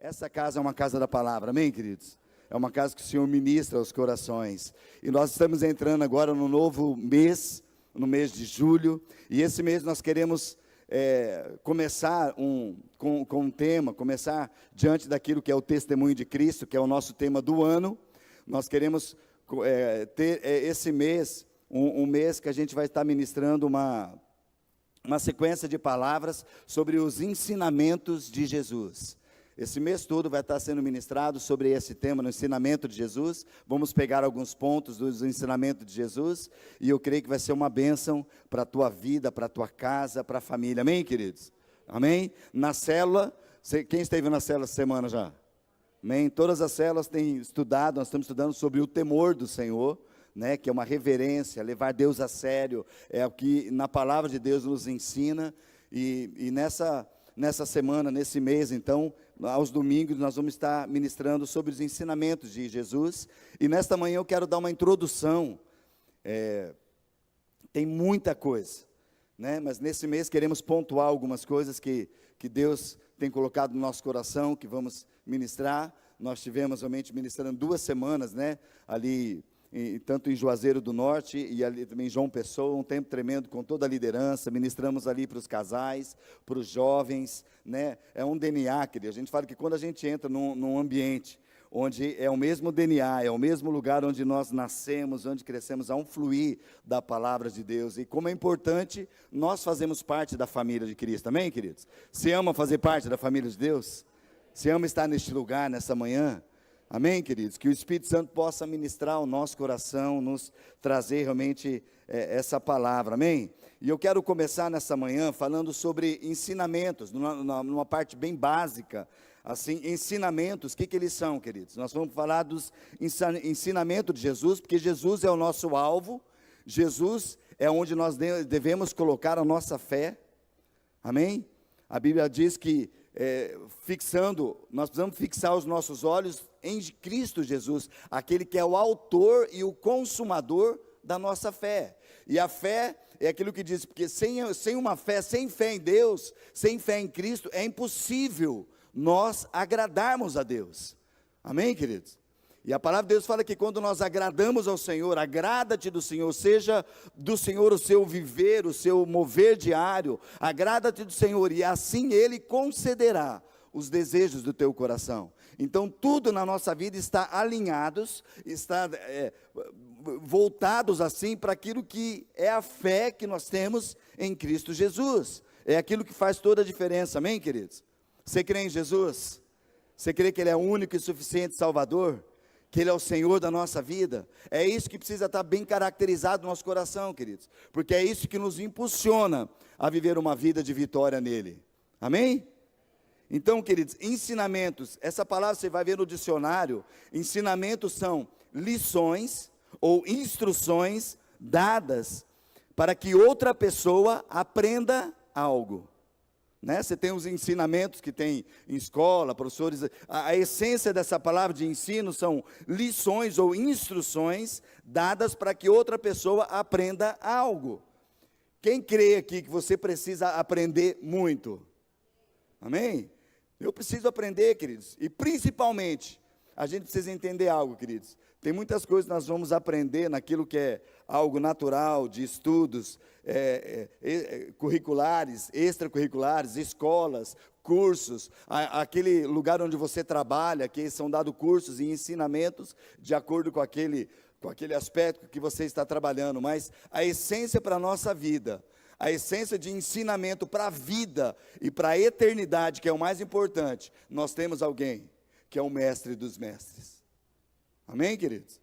Essa casa é uma casa da palavra, amém, queridos? É uma casa que o Senhor ministra aos corações. E nós estamos entrando agora no novo mês, no mês de julho. E esse mês nós queremos começar com um tema, começar diante daquilo que é o testemunho de Cristo, que é o nosso tema do ano. Nós queremos ter esse mês, um mês que a gente vai estar ministrando uma sequência de palavras sobre os ensinamentos de Jesus. Esse mês todo vai estar sendo ministrado sobre esse tema, no ensinamento de Jesus. Vamos pegar alguns pontos dos ensinamentos de Jesus, e eu creio que vai ser uma bênção para a tua vida, para a tua casa, para a família. Amém, queridos? Amém? Na célula, quem esteve na célula essa semana já? Amém? Todas as células têm estudado, nós estamos estudando sobre o temor do Senhor, né, que é uma reverência, levar Deus a sério, é o que na palavra de Deus nos ensina, e nessa semana, nesse mês, então, aos domingos, nós vamos estar ministrando sobre os ensinamentos de Jesus, e nesta manhã eu quero dar uma introdução, tem muita coisa, né, mas nesse mês queremos pontuar algumas coisas que Deus tem colocado no nosso coração, que vamos ministrar. Nós tivemos realmente ministrando 2 semanas, né, ali, tanto em Juazeiro do Norte e ali também em João Pessoa, um tempo tremendo com toda a liderança. Ministramos ali para os casais, para os jovens, né? É um DNA, querido. A gente fala que quando a gente entra num ambiente onde é o mesmo DNA, é o mesmo lugar onde nós nascemos, onde crescemos, há um fluir da palavra de Deus. E como é importante, nós fazemos parte da família de Cristo, amém, queridos? Você ama fazer parte da família de Deus? Você ama estar neste lugar, nessa manhã? Amém, queridos? Que o Espírito Santo possa ministrar ao nosso coração, nos trazer realmente essa palavra, amém? E eu quero começar nessa manhã falando sobre ensinamentos, numa parte bem básica, assim, ensinamentos. O que eles são, queridos? Nós vamos falar dos ensinamentos de Jesus, porque Jesus é o nosso alvo, Jesus é onde nós devemos colocar a nossa fé, amém? A Bíblia diz que nós precisamos fixar os nossos olhos em Cristo Jesus, aquele que é o autor e o consumador da nossa fé. E a fé é aquilo que diz, porque sem uma fé, sem fé em Deus, sem fé em Cristo, é impossível nós agradarmos a Deus. Amém, queridos? E a palavra de Deus fala que quando nós agradamos ao Senhor, agrada-te do Senhor, seja do Senhor o seu viver, o seu mover diário, agrada-te do Senhor, e assim Ele concederá os desejos do teu coração. Então tudo na nossa vida está alinhados, está voltados assim para aquilo que é a fé que nós temos em Cristo Jesus. É aquilo que faz toda a diferença, amém, queridos? Você crê em Jesus? Você crê que Ele é o único e suficiente Salvador? Que Ele é o Senhor da nossa vida? É isso que precisa estar bem caracterizado no nosso coração, queridos, porque é isso que nos impulsiona a viver uma vida de vitória nele, amém? Então, queridos, ensinamentos, essa palavra você vai ver no dicionário. Ensinamentos são lições ou instruções dadas para que outra pessoa aprenda algo. Né? Você tem os ensinamentos que tem em escola, professores, a essência dessa palavra de ensino são lições ou instruções dadas para que outra pessoa aprenda algo. Quem crê aqui que você precisa aprender muito? Amém? Eu preciso aprender, queridos, e principalmente, a gente precisa entender algo, queridos. Tem muitas coisas que nós vamos aprender naquilo que é algo natural, de estudos curriculares, extracurriculares, escolas, cursos, aquele lugar onde você trabalha, que são dados cursos e ensinamentos de acordo com aquele aspecto que você está trabalhando. Mas a essência para a nossa vida, a essência de ensinamento para a vida e para a eternidade, que é o mais importante, nós temos alguém que é o mestre dos mestres. Amém, queridos?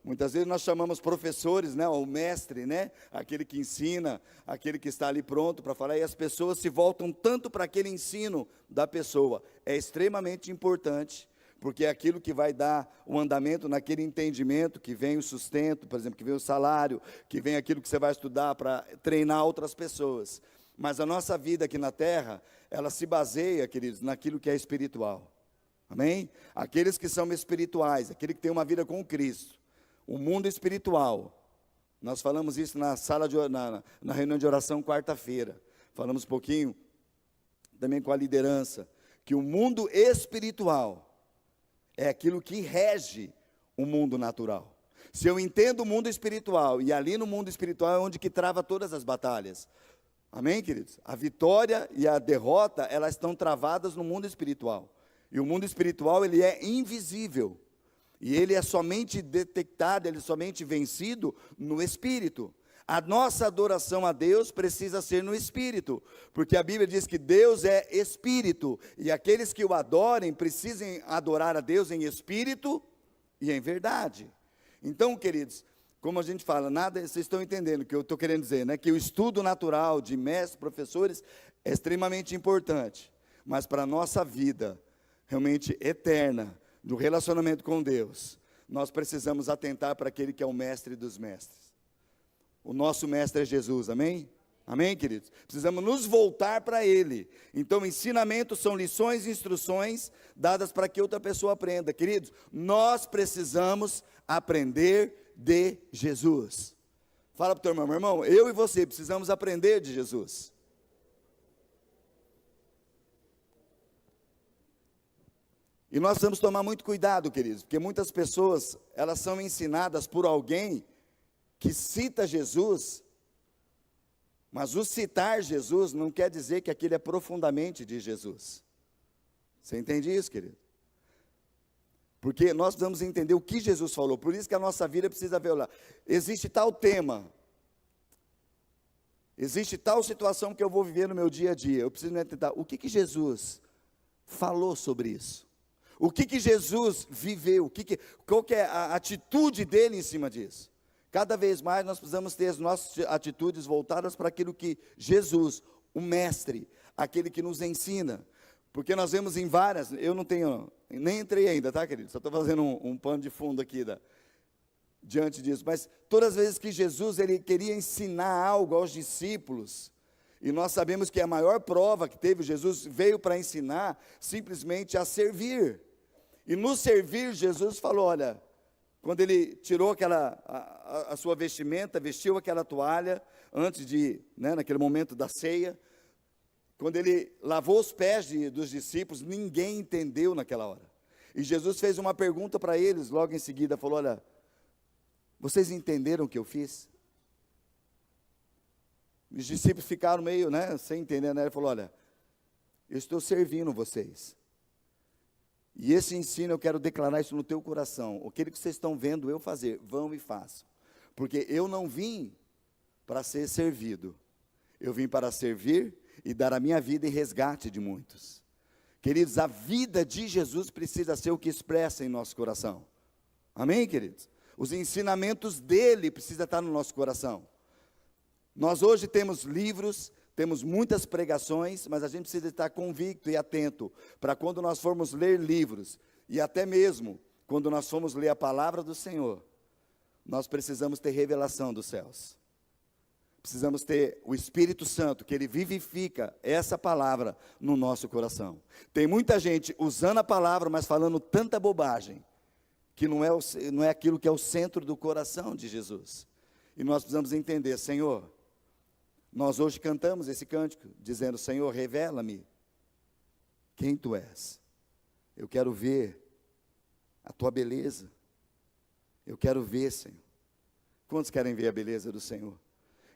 Muitas vezes nós chamamos professores, né, o mestre, né, aquele que ensina, aquele que está ali pronto para falar, e as pessoas se voltam tanto para aquele ensino da pessoa. É extremamente importante, porque é aquilo que vai dar o andamento naquele entendimento, que vem o sustento, por exemplo, que vem o salário, que vem aquilo que você vai estudar para treinar outras pessoas. Mas a nossa vida aqui na terra, ela se baseia, queridos, naquilo que é espiritual. Amém? Aqueles que são espirituais, aquele que tem uma vida com Cristo, o mundo espiritual. Nós falamos isso na reunião de oração quarta-feira. Falamos um pouquinho também com a liderança, que o mundo espiritual é aquilo que rege o mundo natural. Se eu entendo o mundo espiritual, e ali no mundo espiritual é onde que trava todas as batalhas. Amém, queridos? A vitória e a derrota, elas estão travadas no mundo espiritual. E o mundo espiritual, ele é invisível. E ele é somente detectado, ele é somente vencido no espírito. A nossa adoração a Deus precisa ser no espírito, porque a Bíblia diz que Deus é espírito, e aqueles que o adorem precisam adorar a Deus em espírito e em verdade. Então, queridos, como a gente fala, nada, vocês estão entendendo o que eu estou querendo dizer, né? Que o estudo natural de mestres, professores, é extremamente importante, mas para a nossa vida, realmente eterna, do relacionamento com Deus, nós precisamos atentar para aquele que é o mestre dos mestres. O nosso mestre é Jesus, amém? Amém, queridos? Precisamos nos voltar para Ele. Então, ensinamentos são lições e instruções dadas para que outra pessoa aprenda. Queridos, nós precisamos aprender de Jesus. Fala para o teu irmão, meu irmão, eu e você precisamos aprender de Jesus. E nós precisamos tomar muito cuidado, queridos, porque muitas pessoas, elas são ensinadas por alguém que cita Jesus, mas o citar Jesus não quer dizer que aquilo é profundamente de Jesus. Você entende isso, querido? Porque nós precisamos entender o que Jesus falou, por isso que a nossa vida precisa ver lá. Existe tal tema, existe tal situação que eu vou viver no meu dia a dia, eu preciso me atentar, o que Jesus falou sobre isso? O que Jesus viveu? Qual que é a atitude dele em cima disso? Cada vez mais nós precisamos ter as nossas atitudes voltadas para aquilo que Jesus, o mestre, aquele que nos ensina. Porque nós vemos em várias, eu não tenho, nem entrei ainda, tá, querido? Só estou fazendo um pano de fundo aqui diante disso. Mas todas as vezes que Jesus, ele queria ensinar algo aos discípulos, e nós sabemos que a maior prova que teve, Jesus veio para ensinar simplesmente a servir. E no servir, Jesus falou, olha, quando ele tirou a sua vestimenta, vestiu aquela toalha, antes de, naquele momento da ceia, quando ele lavou os pés dos discípulos, ninguém entendeu naquela hora. E Jesus fez uma pergunta para eles, logo em seguida, falou, olha, vocês entenderam o que eu fiz? Os discípulos ficaram meio, sem entender, Ele falou, olha, eu estou servindo vocês. E esse ensino, eu quero declarar isso no teu coração. Aquilo que vocês estão vendo eu fazer, vão e façam. Porque eu não vim para ser servido. Eu vim para servir e dar a minha vida em resgate de muitos. Queridos, a vida de Jesus precisa ser o que expressa em nosso coração. Amém, queridos? Os ensinamentos dele precisam estar no nosso coração. Nós hoje temos livros, temos muitas pregações, mas a gente precisa estar convicto e atento, para quando nós formos ler livros, e até mesmo quando nós formos ler a palavra do Senhor, nós precisamos ter revelação dos céus. Precisamos ter o Espírito Santo, que ele vivifica essa palavra no nosso coração. Tem muita gente usando a palavra, mas falando tanta bobagem, que não é aquilo que é o centro do coração de Jesus. E nós precisamos entender, Senhor, nós hoje cantamos esse cântico, dizendo, Senhor, revela-me quem Tu és. Eu quero ver a Tua beleza. Eu quero ver, Senhor. Quantos querem ver a beleza do Senhor?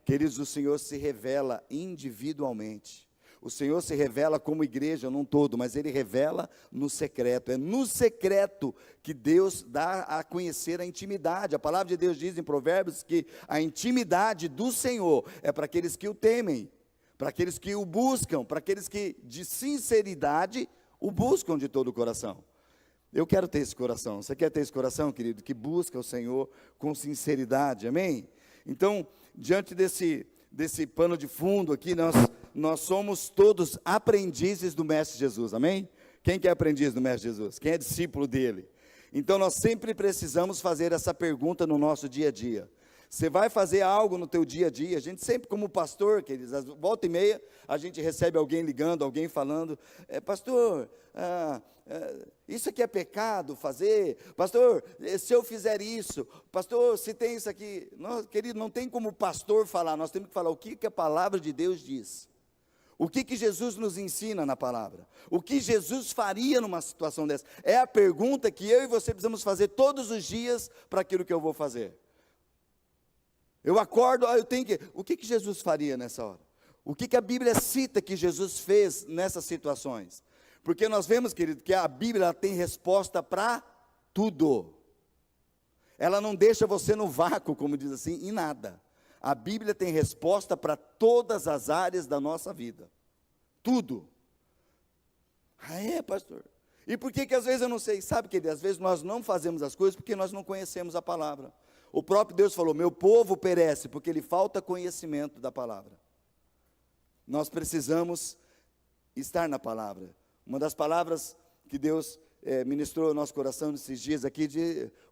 Queridos, o Senhor se revela individualmente. O Senhor se revela como igreja num todo, mas Ele revela no secreto. É no secreto que Deus dá a conhecer a intimidade. A palavra de Deus diz em Provérbios que a intimidade do Senhor é para aqueles que o temem, para aqueles que o buscam, para aqueles que de sinceridade o buscam de todo o coração. Eu quero ter esse coração. Você quer ter esse coração, querido, que busca o Senhor com sinceridade, amém? Então, diante desse pano de fundo aqui, nós somos todos aprendizes do Mestre Jesus, amém? Quem que é aprendiz do Mestre Jesus? Quem é discípulo dele? Então, nós sempre precisamos fazer essa pergunta no nosso dia a dia. Você vai fazer algo no teu dia a dia, a gente sempre como pastor, queridos, volta e meia, a gente recebe alguém ligando, alguém falando, pastor, isso aqui é pecado fazer, pastor, se eu fizer isso, pastor, se tem isso aqui, querido, não tem como pastor falar, nós temos que falar o que a palavra de Deus diz. O que Jesus nos ensina na palavra? O que Jesus faria numa situação dessa? É a pergunta que eu e você precisamos fazer todos os dias para aquilo que eu vou fazer. Eu acordo, o que Jesus faria nessa hora? O que a Bíblia cita que Jesus fez nessas situações? Porque nós vemos, querido, que a Bíblia ela tem resposta para tudo. Ela não deixa você no vácuo, como diz assim, em nada. A Bíblia tem resposta para todas as áreas da nossa vida. Tudo. Ah, é, pastor? E por que às vezes eu não sei? Sabe, querido, às vezes nós não fazemos as coisas porque nós não conhecemos a palavra. O próprio Deus falou, meu povo perece, porque lhe falta conhecimento da palavra. Nós precisamos estar na palavra. Uma das palavras que Deus ministrou ao nosso coração nesses dias aqui,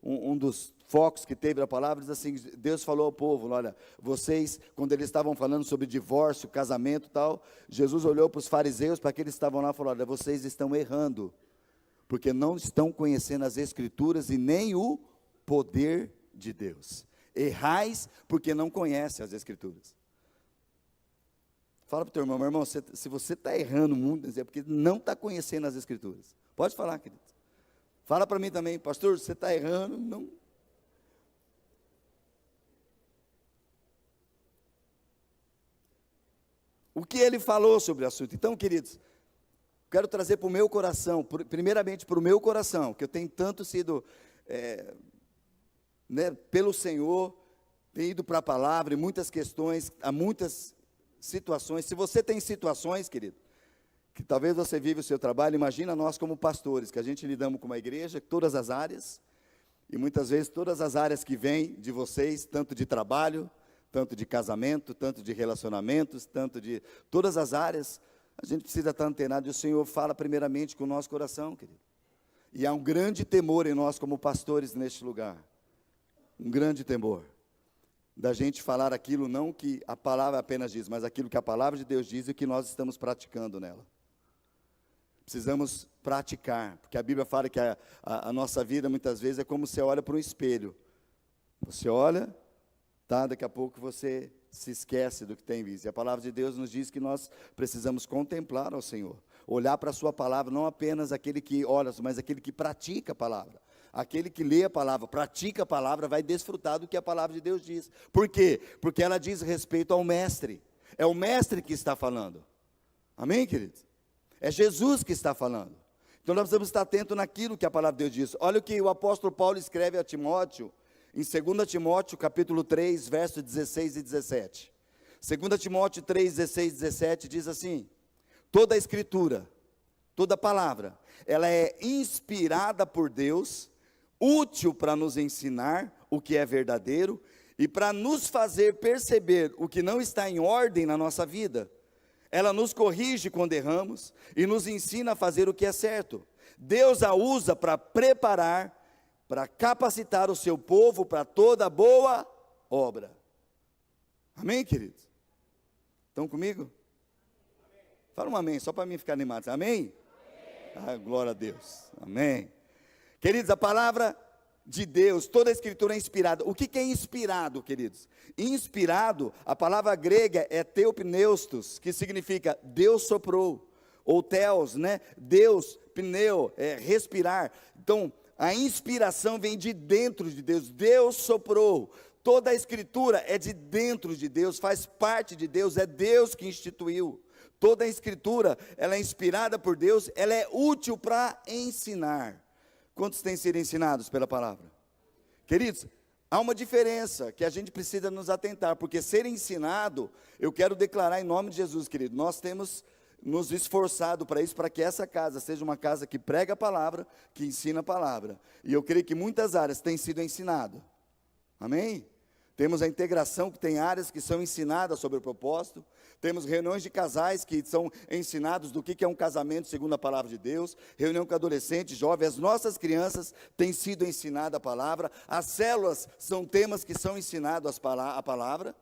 um dos focos que teve a palavra, diz assim, Deus falou ao povo, olha, vocês, quando eles estavam falando sobre divórcio, casamento e tal, Jesus olhou para os fariseus, para aqueles que estavam lá, e falou, olha, vocês estão errando, porque não estão conhecendo as Escrituras e nem o poder de Deus. Errais porque não conhece as Escrituras. Fala para o teu irmão, meu irmão, se você está errando muito, é porque não está conhecendo as Escrituras. Pode falar, querido. Fala para mim também, pastor, você está errando, não. O que ele falou sobre o assunto? Então, queridos, quero trazer para o meu coração, primeiramente para o meu coração, que eu tenho tanto sido, pelo Senhor, tenho ido para a palavra, em muitas questões, há muitas situações. Se você tem situações, querido, que talvez você vive o seu trabalho, imagina nós como pastores, que a gente lidamos com uma igreja, todas as áreas, e muitas vezes todas as áreas que vêm de vocês, tanto de trabalho, tanto de casamento, tanto de relacionamentos, tanto de todas as áreas, a gente precisa estar antenado, e o Senhor fala primeiramente com o nosso coração, querido. E há um grande temor em nós como pastores neste lugar, um grande temor, da gente falar aquilo não que a palavra apenas diz, mas aquilo que a palavra de Deus diz e que nós estamos praticando nela. Precisamos praticar, porque a Bíblia fala que a nossa vida muitas vezes é como você olha para um espelho. Você olha, daqui a pouco você se esquece do que tem visto. E a palavra de Deus nos diz que nós precisamos contemplar ao Senhor, olhar para a sua palavra, não apenas aquele que olha, mas aquele que pratica a palavra. Aquele que lê a palavra, pratica a palavra, vai desfrutar do que a palavra de Deus diz. Por quê? Porque ela diz respeito ao mestre. É o mestre que está falando. Amém, queridos? É Jesus que está falando. Então nós precisamos estar atentos naquilo que a palavra de Deus diz. Olha o que o apóstolo Paulo escreve a Timóteo, em 2 Timóteo, capítulo 3, versos 16 e 17. 2 Timóteo 3, 16 e 17 diz assim, toda a escritura, toda palavra, ela é inspirada por Deus, útil para nos ensinar o que é verdadeiro e para nos fazer perceber o que não está em ordem na nossa vida. Ela nos corrige quando erramos e nos ensina a fazer o que é certo. Deus a usa para preparar, para capacitar o seu povo para toda boa obra. Amém, queridos? Estão comigo? Fala um amém, só para mim ficar animado. Amém? Ah, glória a Deus. Amém. Queridos, a palavra de Deus, toda a escritura é inspirada. O que é inspirado, queridos? Inspirado, a palavra grega é theopneustos, que significa Deus soprou, ou theos, Deus, pneu, respirar. Então, a inspiração vem de dentro de Deus, Deus soprou. Toda a escritura é de dentro de Deus, faz parte de Deus, é Deus que instituiu. Toda a escritura, ela é inspirada por Deus, ela é útil para ensinar. Quantos têm sido ensinados pela palavra? Queridos, há uma diferença que a gente precisa nos atentar, porque ser ensinado, eu quero declarar em nome de Jesus, querido, nós temos nos esforçado para isso, para que essa casa seja uma casa que prega a palavra, que ensina a palavra, e eu creio que muitas áreas têm sido ensinado, amém? Temos a integração, que tem áreas que são ensinadas sobre o propósito. Temos reuniões de casais que são ensinados do que é um casamento segundo a palavra de Deus. Reunião com adolescentes, jovens. As nossas crianças têm sido ensinadas a palavra. As células são temas que são ensinados a palavra.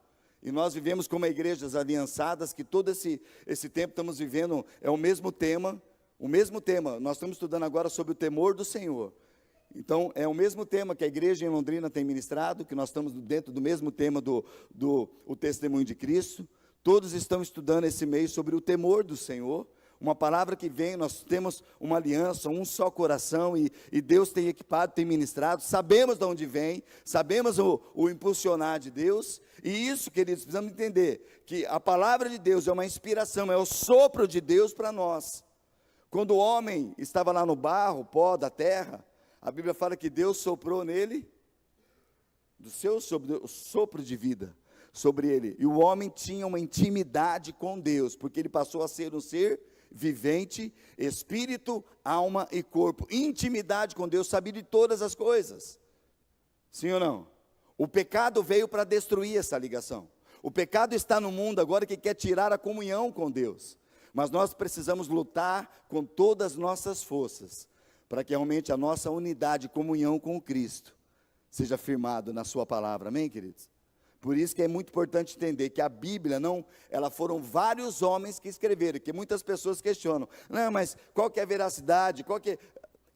E nós vivemos como igrejas aliançadas, que todo esse tempo estamos vivendo, é o mesmo tema. O mesmo tema. Nós estamos estudando agora sobre o temor do Senhor. Então, é o mesmo tema que a igreja em Londrina tem ministrado, que nós estamos dentro do mesmo tema do testemunho de Cristo. Todos estão estudando esse mês sobre o temor do Senhor, uma palavra que vem, nós temos uma aliança, um só coração, e Deus tem equipado, tem ministrado, sabemos de onde vem, sabemos o impulsionar de Deus, e isso, queridos, precisamos entender, que a palavra de Deus é uma inspiração, é o sopro de Deus para nós. Quando o homem estava lá no barro, pó da terra, a Bíblia fala que Deus soprou nele, do seu sopro de vida, sobre ele, e o homem tinha uma intimidade com Deus, porque ele passou a ser um ser vivente, espírito, alma e corpo, intimidade com Deus, sabia de todas as coisas, sim ou não? O pecado veio para destruir essa ligação, o pecado está no mundo agora que quer tirar a comunhão com Deus, mas nós precisamos lutar com todas as nossas forças, para que realmente a nossa unidade, comunhão com Cristo, seja firmado na sua palavra, amém, queridos? Por isso que é muito importante entender que a Bíblia ela foram vários homens que escreveram, que muitas pessoas questionam, não, mas qual que é a veracidade,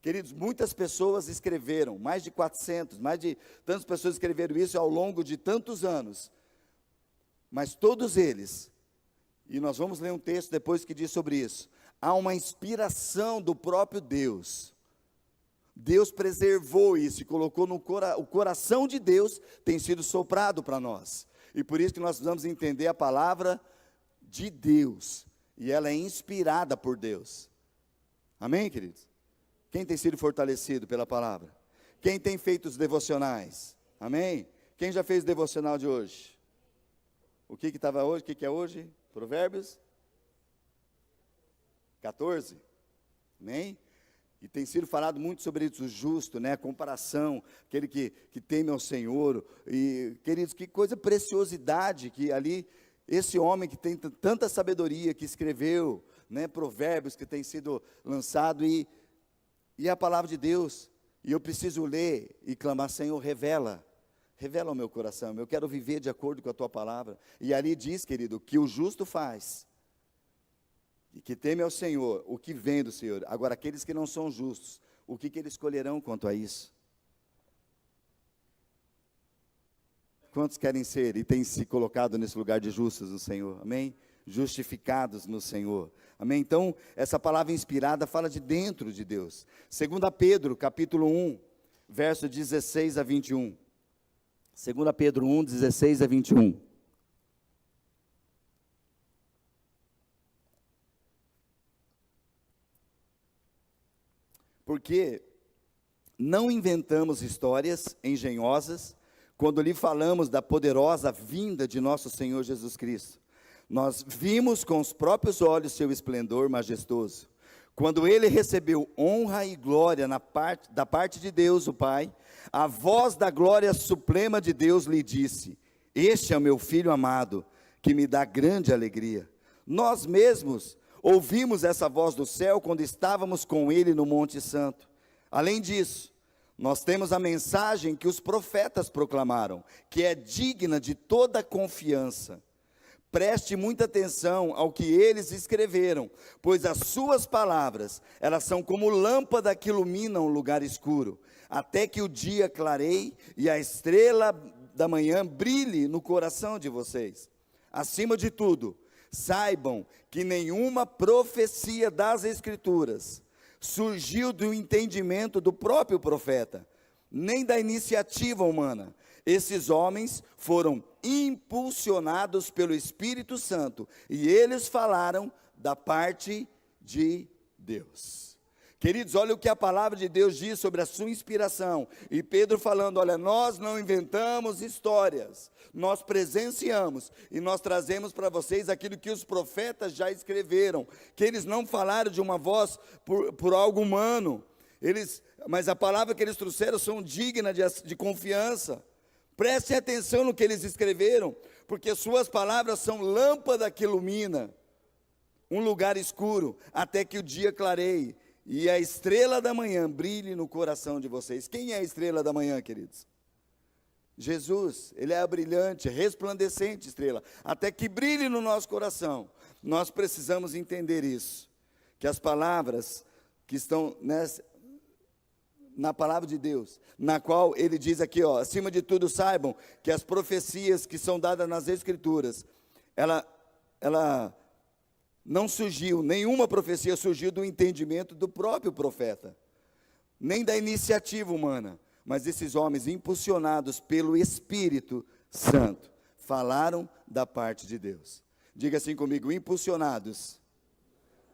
queridos, muitas pessoas escreveram, mais de 400, mais de tantas pessoas escreveram isso ao longo de tantos anos, mas todos eles, e nós vamos ler um texto depois que diz sobre isso, há uma inspiração do próprio Deus. Deus preservou isso e colocou o coração de Deus tem sido soprado para nós, e por isso que nós precisamos entender a palavra de Deus, e ela é inspirada por Deus, amém, queridos? Quem tem sido fortalecido pela palavra? Quem tem feito os devocionais? Amém? Quem já fez o devocional de hoje? O que estava hoje? O que é hoje? Provérbios 14, amém? E tem sido falado muito sobre isso, o justo, né? A comparação, aquele que teme ao Senhor, e queridos, que coisa, preciosidade, que ali, esse homem que tem tanta sabedoria, que escreveu, né, provérbios que tem sido lançado, e a palavra de Deus, e eu preciso ler e clamar, Senhor, revela ao meu coração, eu quero viver de acordo com a tua palavra, e ali diz, querido, que o justo faz, e que teme ao Senhor, o que vem do Senhor. Agora, aqueles que não são justos, o que eles escolherão quanto a isso? Quantos querem ser e têm se colocado nesse lugar de justos no Senhor? Amém? Justificados no Senhor. Amém? Então, essa palavra inspirada fala de dentro de Deus. 2 Pedro, capítulo 1, verso 16 a 21. 2 Pedro 1, 16 a 21. Porque não inventamos histórias engenhosas quando lhe falamos da poderosa vinda de nosso Senhor Jesus Cristo. Nós vimos com os próprios olhos seu esplendor majestoso. Quando ele recebeu honra e glória da parte de Deus, o Pai, a voz da glória suprema de Deus lhe disse: este é o meu Filho amado, que me dá grande alegria. Nós mesmos ouvimos essa voz do céu quando estávamos com ele no Monte Santo. Além disso, nós temos a mensagem que os profetas proclamaram, que é digna de toda confiança. Preste muita atenção ao que eles escreveram, pois as suas palavras, elas são como lâmpada que ilumina um lugar escuro, até que o dia clareie e a estrela da manhã brilhe no coração de vocês. Acima de tudo, saibam que nenhuma profecia das Escrituras surgiu do entendimento do próprio profeta, nem da iniciativa humana. Esses homens foram impulsionados pelo Espírito Santo, e eles falaram da parte de Deus. Queridos, olha o que a palavra de Deus diz sobre a sua inspiração, e Pedro falando, olha, nós não inventamos histórias, nós presenciamos, e nós trazemos para vocês aquilo que os profetas já escreveram, que eles não falaram de uma voz por algo humano, mas a palavra que eles trouxeram são dignas de confiança. Prestem atenção no que eles escreveram, porque suas palavras são lâmpada que ilumina um lugar escuro, até que o dia clareie, e a estrela da manhã brilhe no coração de vocês. Quem é a estrela da manhã, queridos? Jesus, ele é a brilhante, resplandecente estrela, até que brilhe no nosso coração. Nós precisamos entender isso, que as palavras que estão na palavra de Deus, na qual ele diz aqui, ó, acima de tudo saibam que as profecias que são dadas nas Escrituras, ela não surgiu, nenhuma profecia surgiu do entendimento do próprio profeta, nem da iniciativa humana, mas esses homens, impulsionados pelo Espírito Santo, falaram da parte de Deus. Diga assim comigo: impulsionados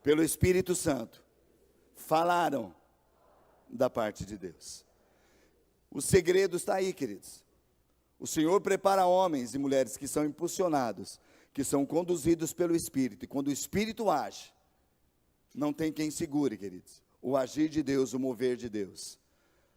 pelo Espírito Santo, falaram da parte de Deus. O segredo está aí, queridos. O Senhor prepara homens e mulheres que são impulsionados, que são conduzidos pelo Espírito, e quando o Espírito age, não tem quem segure, queridos, o agir de Deus, o mover de Deus.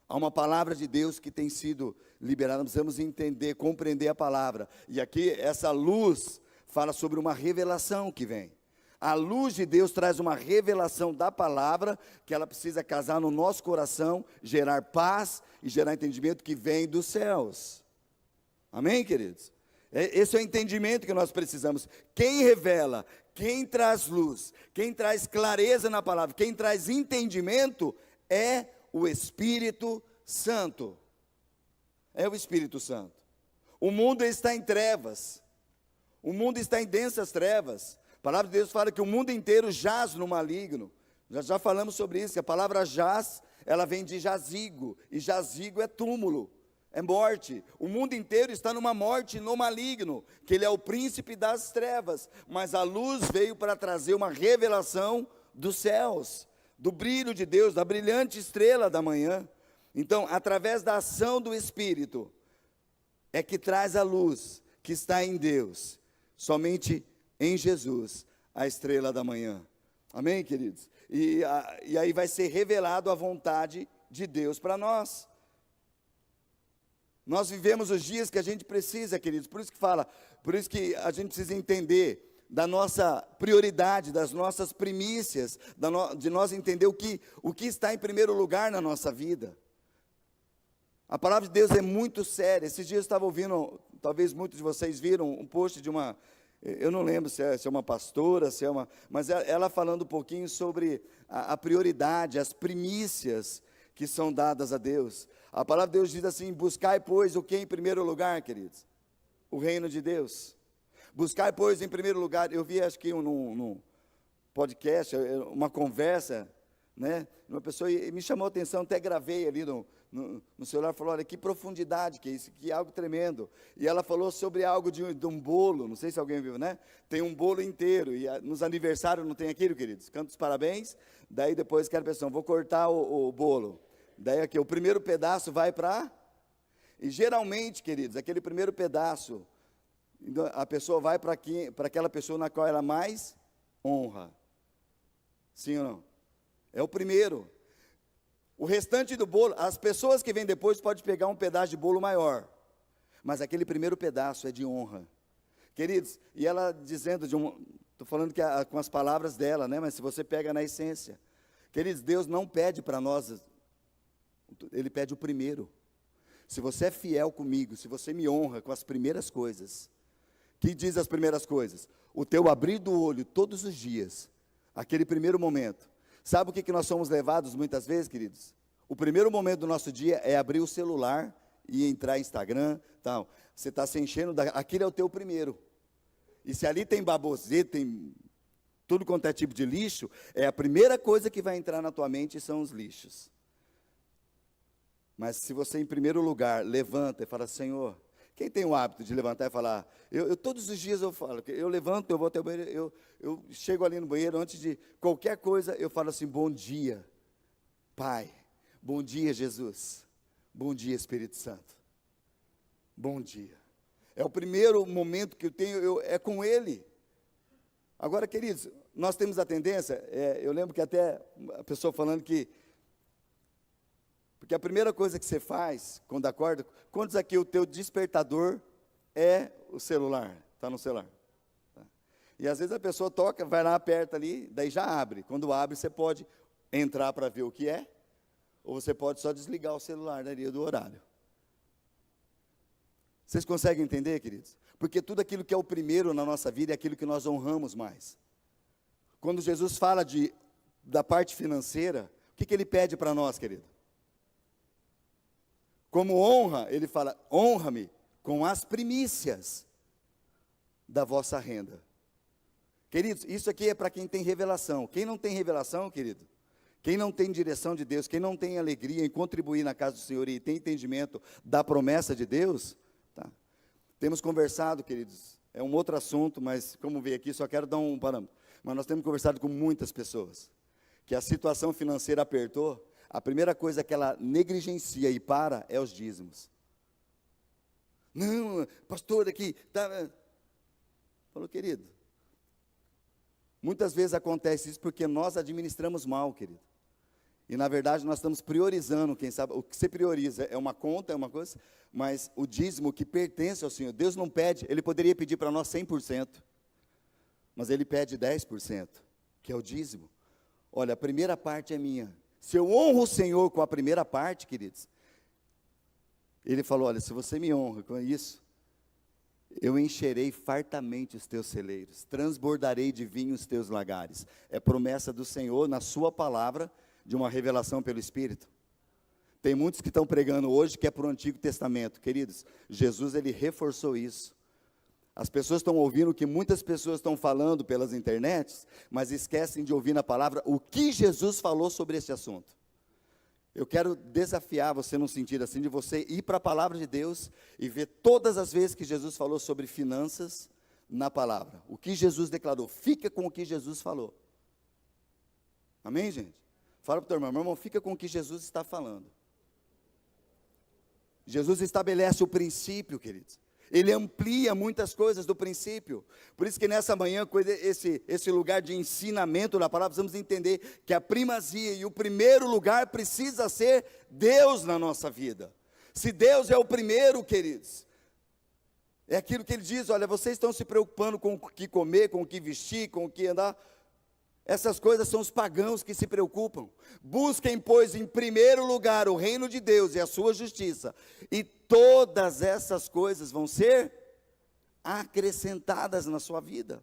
Há uma palavra de Deus que tem sido liberada, nós precisamos entender, compreender a palavra, e aqui essa luz fala sobre uma revelação que vem. A luz de Deus traz uma revelação da palavra, que ela precisa casar no nosso coração, gerar paz e gerar entendimento que vem dos céus. Amém, queridos? Esse é o entendimento que nós precisamos. Quem revela, quem traz luz, quem traz clareza na palavra, quem traz entendimento é o Espírito Santo. É o Espírito Santo. O mundo está em trevas. O mundo está em densas trevas. A palavra de Deus fala que o mundo inteiro jaz no maligno. Já falamos sobre isso, que a palavra jaz, ela vem de jazigo, e jazigo é túmulo, é morte. O mundo inteiro está numa morte no maligno, que ele é o príncipe das trevas, mas a luz veio para trazer uma revelação dos céus, do brilho de Deus, da brilhante estrela da manhã. Então, através da ação do Espírito, é que traz a luz que está em Deus, somente em Jesus, a estrela da manhã. Amém, queridos? E aí vai ser revelado a vontade de Deus para nós. Nós vivemos os dias que a gente precisa, queridos, por isso que a gente precisa entender da nossa prioridade, das nossas primícias, de nós entender o que está em primeiro lugar na nossa vida. A palavra de Deus é muito séria. Esses dias eu estava ouvindo, talvez muitos de vocês viram um post de uma, eu não lembro se é uma pastora, mas ela falando um pouquinho sobre a prioridade, as primícias que são dadas a Deus. A palavra de Deus diz assim: buscai, pois, o que em primeiro lugar, queridos? O reino de Deus. Buscai, pois, em primeiro lugar. Eu vi, acho que num podcast, uma conversa, né? Uma pessoa, e me chamou a atenção, até gravei ali no celular, falou: olha, que profundidade que é isso, que algo tremendo. E ela falou sobre algo de um bolo, não sei se alguém viu, né? Tem um bolo inteiro, e nos aniversários não tem aquilo, queridos? Canta os parabéns, daí depois quero pessoa, vou cortar o bolo. Daí aqui, o primeiro pedaço vai para... E geralmente, queridos, aquele primeiro pedaço, a pessoa vai para aquela pessoa na qual ela mais honra. Sim ou não? É o primeiro. O restante do bolo, as pessoas que vêm depois podem pegar um pedaço de bolo maior, mas aquele primeiro pedaço é de honra. Queridos, e ela dizendo, estou falando com as palavras dela, né? Mas se você pega na essência, queridos, Deus não pede para nós, Ele pede o primeiro. Se você é fiel comigo, se você me honra com as primeiras coisas, que diz as primeiras coisas? O teu abrir do olho todos os dias, aquele primeiro momento. Sabe o que nós somos levados muitas vezes, queridos? O primeiro momento do nosso dia é abrir o celular e entrar em Instagram, tal. Você está se enchendo, aquele é o teu primeiro. E se ali tem baboseta, tem tudo quanto é tipo de lixo, é a primeira coisa que vai entrar na tua mente, são os lixos. Mas se você, em primeiro lugar, levanta e fala: Senhor, quem tem o hábito de levantar e falar, todos os dias eu falo, eu levanto, eu vou até o banheiro, eu chego ali no banheiro, antes de qualquer coisa, eu falo assim: bom dia, Pai, bom dia, Jesus, bom dia, Espírito Santo, bom dia. É o primeiro momento que eu tenho, é com Ele. Agora, queridos, nós temos a tendência, eu lembro que até a pessoa falando que, porque a primeira coisa que você faz, quando acorda, quantos aqui o teu despertador é o celular? Está no celular. Tá. E às vezes a pessoa toca, vai lá, aperta ali, daí já abre. Quando abre, você pode entrar para ver o que é, ou você pode só desligar o celular dali do horário. Vocês conseguem entender, queridos? Porque tudo aquilo que é o primeiro na nossa vida é aquilo que nós honramos mais. Quando Jesus fala da parte financeira, o que Ele pede para nós, querido? Como honra, Ele fala: honra-me com as primícias da vossa renda. Queridos, isso aqui é para quem tem revelação. Quem não tem revelação, querido, quem não tem direção de Deus, quem não tem alegria em contribuir na casa do Senhor e tem entendimento da promessa de Deus, tá? Temos conversado, queridos, é um outro assunto, mas como veio aqui, só quero dar um parâmetro. Mas nós temos conversado com muitas pessoas, que a situação financeira apertou, a primeira coisa que ela negligencia e para é os dízimos. Não, pastor, aqui, tá. Falou, querido, muitas vezes acontece isso porque nós administramos mal, querido. E na verdade nós estamos priorizando, quem sabe, o que você prioriza é uma conta, é uma coisa, mas o dízimo que pertence ao Senhor, Deus não pede, Ele poderia pedir para nós 100%, mas Ele pede 10%, que é o dízimo. Olha, a primeira parte é minha. Se eu honro o Senhor com a primeira parte, queridos, Ele falou, olha, se você me honra com isso, eu encherei fartamente os teus celeiros, transbordarei de vinho os teus lagares. É promessa do Senhor na sua palavra, de uma revelação pelo Espírito. Tem muitos que estão pregando hoje que é para o Antigo Testamento. Queridos, Jesus, Ele reforçou isso. As pessoas estão ouvindo o que muitas pessoas estão falando pelas internets, mas esquecem de ouvir na palavra o que Jesus falou sobre esse assunto. Eu quero desafiar você num sentido assim, de você ir para a palavra de Deus e ver todas as vezes que Jesus falou sobre finanças na palavra. O que Jesus declarou, fica com o que Jesus falou. Amém, gente? Fala para o teu irmão, meu irmão, fica com o que Jesus está falando. Jesus estabelece o princípio, queridos. Ele amplia muitas coisas do princípio. Por isso que nessa manhã, esse lugar de ensinamento da palavra, precisamos entender que a primazia e o primeiro lugar precisa ser Deus na nossa vida. Se Deus é o primeiro, queridos, é aquilo que Ele diz, olha, vocês estão se preocupando com o que comer, com o que vestir, com o que andar. Essas coisas são os pagãos que se preocupam. Busquem, pois, em primeiro lugar o reino de Deus e a sua justiça, e todas essas coisas vão ser acrescentadas na sua vida.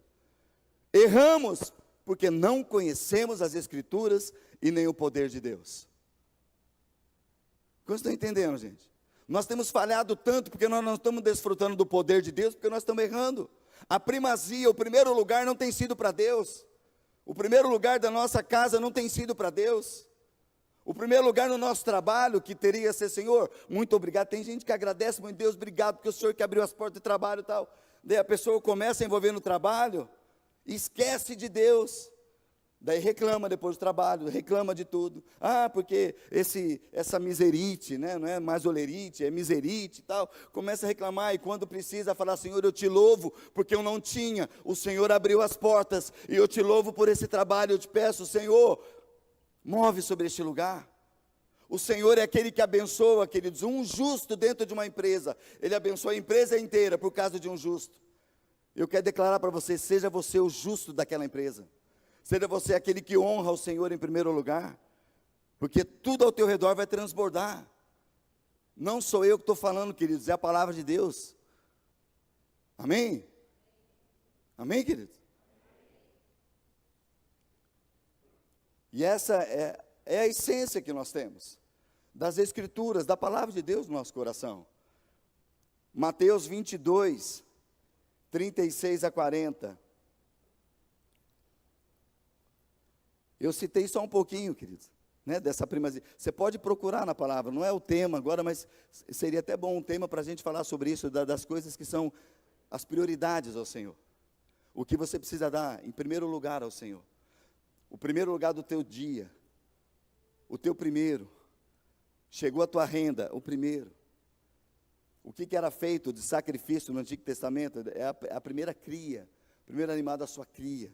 Erramos porque não conhecemos as Escrituras e nem o poder de Deus. Vocês estão entendendo, gente? Nós temos falhado tanto porque nós não estamos desfrutando do poder de Deus, porque nós estamos errando. A primazia, o primeiro lugar não tem sido para Deus. O primeiro lugar da nossa casa não tem sido para Deus. O primeiro lugar no nosso trabalho, que teria ser, Senhor, muito obrigado. Tem gente que agradece muito, Deus, obrigado, porque o Senhor que abriu as portas de trabalho e tal. Daí a pessoa começa a envolver no trabalho, esquece de Deus. Daí reclama depois do trabalho, reclama de tudo. Ah, porque essa miserite, né, não é mais olerite, é miserite e tal. Começa a reclamar e quando precisa falar, Senhor, eu te louvo, porque eu não tinha. O Senhor abriu as portas e eu te louvo por esse trabalho. Eu te peço, Senhor, move sobre este lugar. O Senhor é aquele que abençoa, queridos, um justo dentro de uma empresa. Ele abençoa a empresa inteira por causa de um justo. Eu quero declarar para você, seja você o justo daquela empresa. Seja você aquele que honra o Senhor em primeiro lugar, porque tudo ao teu redor vai transbordar. Não sou eu que estou falando, queridos, é a palavra de Deus. Amém? Amém, queridos? E essa é a essência que nós temos, das Escrituras, da palavra de Deus no nosso coração. Mateus 22, 36 a 40. Eu citei só um pouquinho, queridos, né, dessa primazia. Você pode procurar na palavra, não é o tema agora, mas seria até bom um tema para a gente falar sobre isso, das coisas que são as prioridades ao Senhor. O que você precisa dar em primeiro lugar ao Senhor. O primeiro lugar do teu dia, o teu primeiro. Chegou a tua renda, o primeiro. O que era feito de sacrifício no Antigo Testamento? É a primeira cria, o primeiro animal da sua cria.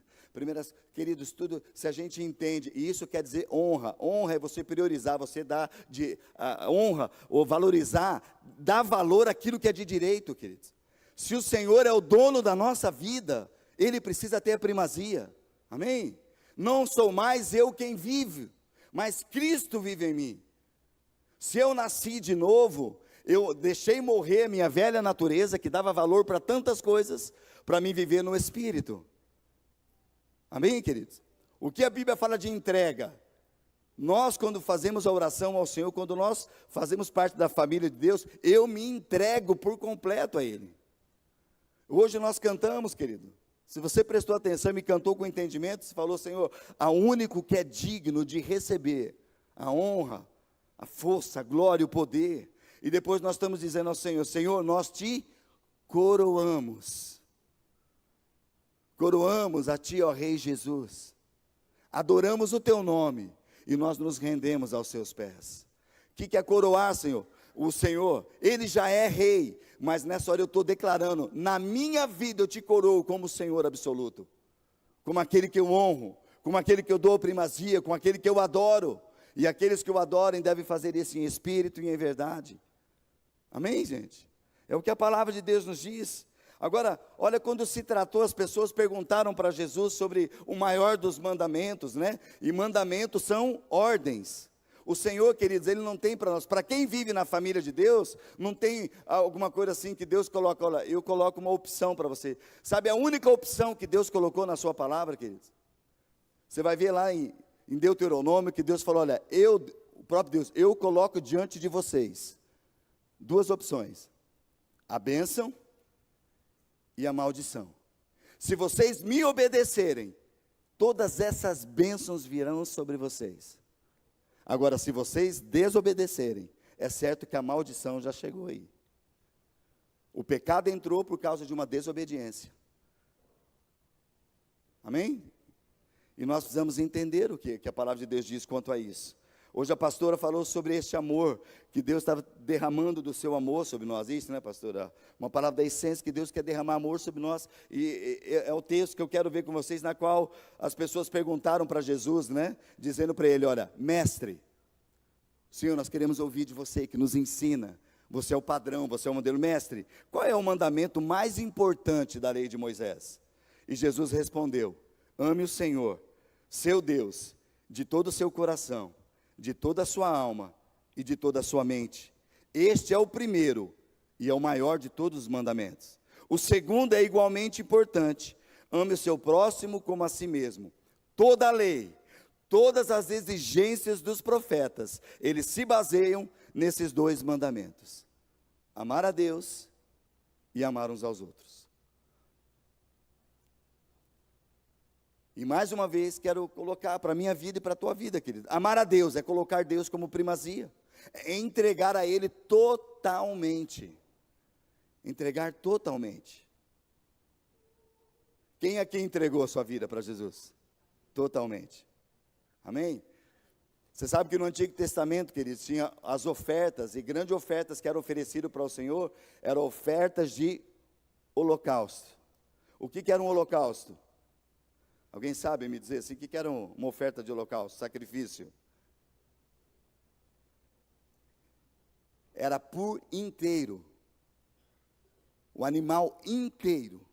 Queridos, tudo, se a gente entende, e isso quer dizer honra. Honra é você priorizar, você dar honra, ou valorizar, dar valor àquilo que é de direito, queridos. Se o Senhor é o dono da nossa vida, Ele precisa ter a primazia. Amém? Não sou mais eu quem vive, mas Cristo vive em mim. Se eu nasci de novo, eu deixei morrer a minha velha natureza, que dava valor para tantas coisas, para mim viver no Espírito. Amém, queridos? O que a Bíblia fala de entrega? Nós, quando fazemos a oração ao Senhor, quando nós fazemos parte da família de Deus, eu me entrego por completo a Ele. Hoje nós cantamos, querido, Se você prestou atenção e me cantou com entendimento, você falou: Senhor, a único que é digno de receber a honra, a força, a glória e o poder. E depois nós estamos dizendo ao Senhor: Senhor, nós te coroamos. Coroamos a Ti, ó Rei Jesus. Adoramos o Teu nome e nós nos rendemos aos Seus pés. O que é coroar, Senhor? O Senhor, Ele já é Rei, mas nessa hora eu estou declarando: na minha vida eu te coroo como Senhor absoluto, como aquele que eu honro, como aquele que eu dou primazia, como aquele que eu adoro, e aqueles que o adorem devem fazer isso em espírito e em verdade. Amém, gente? É o que a palavra de Deus nos diz. Agora, olha, quando se tratou, as pessoas perguntaram para Jesus sobre o maior dos mandamentos, né? E mandamentos são ordens. O Senhor, queridos, Ele não tem para nós, para quem vive na família de Deus, não tem alguma coisa assim que Deus coloca: olha, eu coloco uma opção para você. Sabe a única opção que Deus colocou na sua palavra, queridos? Você vai ver lá em Deuteronômio que Deus falou: olha, o próprio Deus, eu coloco diante de vocês duas opções: a bênção e a maldição. Se vocês me obedecerem, todas essas bênçãos virão sobre vocês. Agora, se vocês desobedecerem, é certo que a maldição já chegou aí. O pecado entrou por causa de uma desobediência. Amém? E nós precisamos entender o que a palavra de Deus diz quanto a isso. Hoje a pastora falou sobre este amor, que Deus estava derramando do seu amor sobre nós. Isso, né, pastora? Uma palavra da essência, que Deus quer derramar amor sobre nós. E é o texto que eu quero ver com vocês, na qual as pessoas perguntaram para Jesus, né? Dizendo para ele: olha, mestre, Senhor, nós queremos ouvir de você, que nos ensina. Você é o padrão, você é o modelo. Mestre, qual é o mandamento mais importante da lei de Moisés? E Jesus respondeu: ame o Senhor, seu Deus, de todo o seu coração, de toda a sua alma e de toda a sua mente. Este é o primeiro e é o maior de todos os mandamentos. O segundo é igualmente importante: ame o seu próximo como a si mesmo. Toda a lei, todas as exigências dos profetas, eles se baseiam nesses dois mandamentos: amar a Deus e amar uns aos outros. E mais uma vez quero colocar para a minha vida e para a tua vida, querido. Amar a Deus é colocar Deus como primazia, é entregar a Ele totalmente. Entregar totalmente. Quem aqui entregou a sua vida para Jesus? Totalmente. Amém? Você sabe que no Antigo Testamento, queridos, tinha as ofertas, e grandes ofertas que eram oferecidas para o Senhor, eram ofertas de holocausto. O que era um holocausto? Alguém sabe me dizer assim, o que era uma oferta de holocausto, sacrifício? Era por inteiro, o animal inteiro,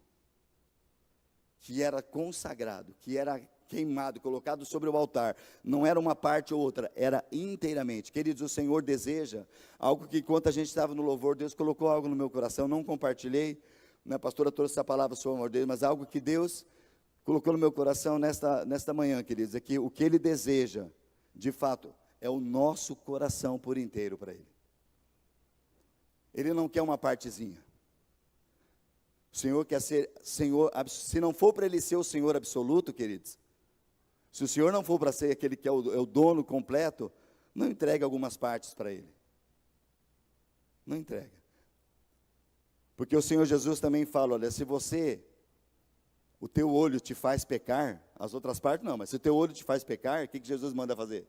que era consagrado, que era queimado, colocado sobre o altar. Não era uma parte ou outra, era inteiramente. Queridos, o Senhor deseja algo que, enquanto a gente estava no louvor, Deus colocou algo no meu coração, não compartilhei, a pastora trouxe essa palavra sobre o amor dele, mas algo que Deus colocou no meu coração nesta manhã, queridos, é que o que Ele deseja, de fato, é o nosso coração por inteiro para Ele. Ele não quer uma partezinha. O Senhor quer ser Senhor, se não for para Ele ser o Senhor absoluto, queridos, se o Senhor não for para ser aquele que é o dono completo, não entregue algumas partes para Ele. Não entrega. Porque o Senhor Jesus também fala: olha, se o teu olho te faz pecar, as outras partes não, mas se o teu olho te faz pecar, o que Jesus manda fazer?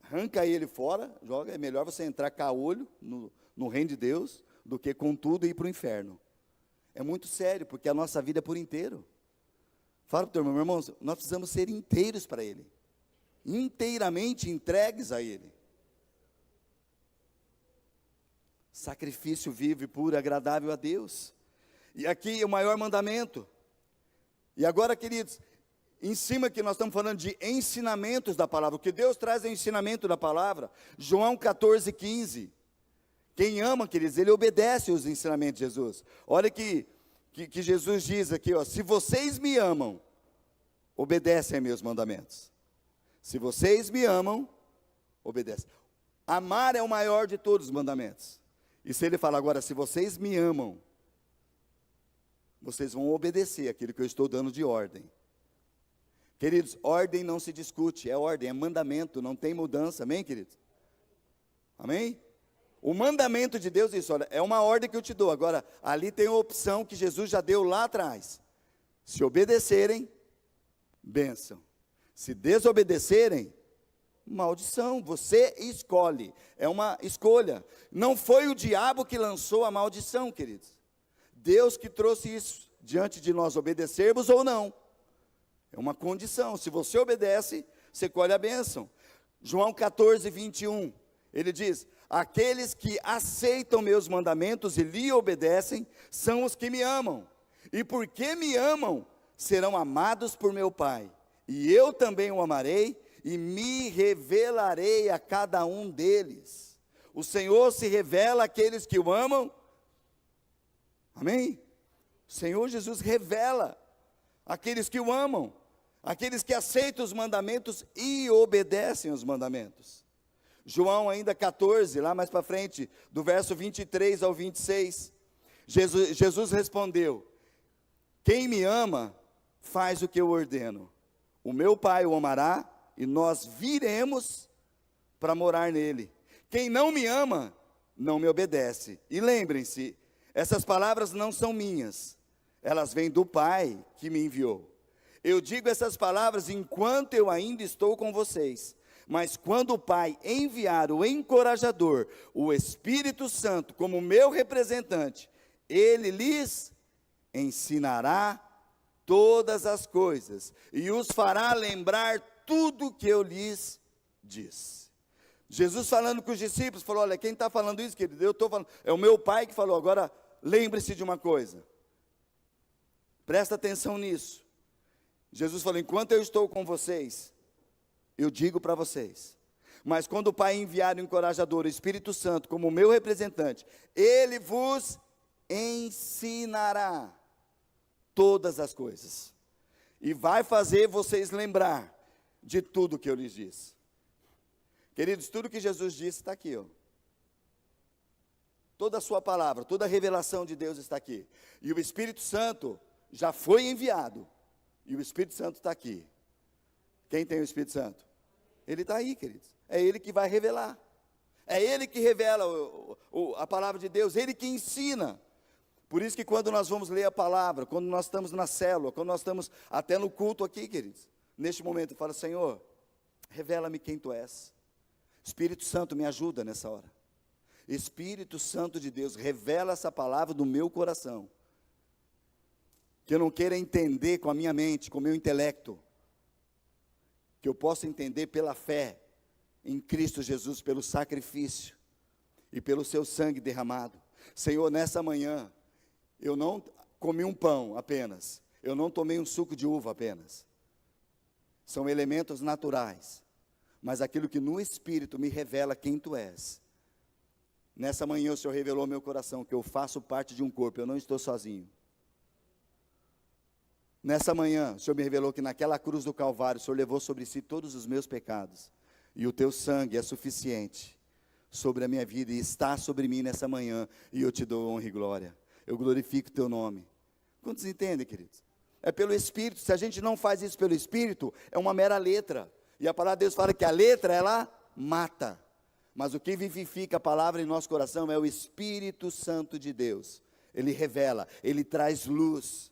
Arranca ele fora, joga. É melhor você entrar caolho no reino de Deus, do que com tudo ir para o inferno. É muito sério, porque a nossa vida é por inteiro. Fala para o teu irmão: meu irmão, nós precisamos ser inteiros para Ele, inteiramente entregues a Ele. Sacrifício vivo e puro, agradável a Deus. E aqui é o maior mandamento. E agora, queridos, em cima que nós estamos falando de ensinamentos da palavra, o que Deus traz é o ensinamento da palavra. João 14,15. Quem ama, queridos, ele obedece os ensinamentos de Jesus. Olha que Jesus diz aqui, ó: se vocês me amam, obedecem a meus mandamentos. Se vocês me amam, obedecem. Amar é o maior de todos os mandamentos. E se ele fala agora: se vocês me amam, obedecem a meus mandamentos. Se vocês me amam, obedecem. Amar é o maior de todos os mandamentos. E se ele fala agora: se vocês me amam, obedecem. Amar é o maior de todos os mandamentos. E se ele fala agora: se vocês me amam, obedecem. vocês vão obedecer aquilo que eu estou dando de ordem. Queridos, ordem não se discute, é ordem, é mandamento, não tem mudança, amém, queridos? Amém? O mandamento de Deus é isso, olha, é uma ordem que eu te dou. Agora, ali tem a opção que Jesus já deu lá atrás. Se obedecerem, bênção. Se desobedecerem, maldição. Você escolhe, é uma escolha. Não foi o diabo que lançou a maldição, queridos. Deus que trouxe isso diante de nós, obedecermos ou não. É uma condição. Se você obedece, você colhe a bênção. João 14, 21, ele diz: aqueles que aceitam meus mandamentos e lhe obedecem, são os que me amam. E porque me amam, serão amados por meu Pai. E eu também o amarei e me revelarei a cada um deles. O Senhor se revela àqueles que o amam. Amém? O Senhor Jesus revela àqueles que o amam, aqueles que aceitam os mandamentos e obedecem os mandamentos. João ainda 14, lá mais para frente, do verso 23 ao 26, Jesus respondeu: quem me ama, faz o que eu ordeno. O meu Pai o amará, e nós viremos para morar nele. Quem não me ama, não me obedece. E lembrem-se, essas palavras não são minhas, elas vêm do Pai que me enviou. Eu digo essas palavras enquanto eu ainda estou com vocês, mas quando o Pai enviar o encorajador, o Espírito Santo, como meu representante, ele lhes ensinará todas as coisas e os fará lembrar tudo que eu lhes disse. Jesus falando com os discípulos, falou: olha, quem está falando isso, querido? Eu estou falando, é o meu Pai que falou. Agora, lembre-se de uma coisa, presta atenção nisso. Jesus falou: enquanto eu estou com vocês, eu digo para vocês, mas quando o Pai enviar o encorajador, o Espírito Santo, como meu representante, ele vos ensinará todas as coisas, e vai fazer vocês lembrar de tudo que eu lhes disse. Queridos, tudo que Jesus disse está aqui, ó. Toda a sua palavra, toda a revelação de Deus está aqui, e o Espírito Santo já foi enviado, e o Espírito Santo está aqui. Quem tem o Espírito Santo? Ele está aí, queridos, é Ele que vai revelar, é Ele que revela a palavra de Deus, Ele que ensina. Por isso que quando nós vamos ler a palavra, quando nós estamos na célula, quando nós estamos até no culto aqui, queridos, neste momento, fala: Senhor, revela-me quem Tu és. Espírito Santo, me ajuda nessa hora. Espírito Santo de Deus, revela essa palavra do meu coração, que eu não queira entender com a minha mente, com o meu intelecto, que eu possa entender pela fé em Cristo Jesus, pelo sacrifício e pelo seu sangue derramado. Senhor, nessa manhã, eu não comi um pão apenas, eu não tomei um suco de uva apenas, são elementos naturais, mas aquilo que no Espírito me revela quem Tu és. Nessa manhã o Senhor revelou ao meu coração que eu faço parte de um corpo, eu não estou sozinho. Nessa manhã o Senhor me revelou que naquela cruz do Calvário o Senhor levou sobre si todos os meus pecados, e o Teu sangue é suficiente sobre a minha vida, e está sobre mim nessa manhã, e eu Te dou honra e glória. Eu glorifico o Teu nome. Quantos entendem, queridos? É pelo Espírito. Se a gente não faz isso pelo Espírito, é uma mera letra. E a palavra de Deus fala que a letra, ela mata. Mas o que vivifica a palavra em nosso coração é o Espírito Santo de Deus. Ele revela, Ele traz luz.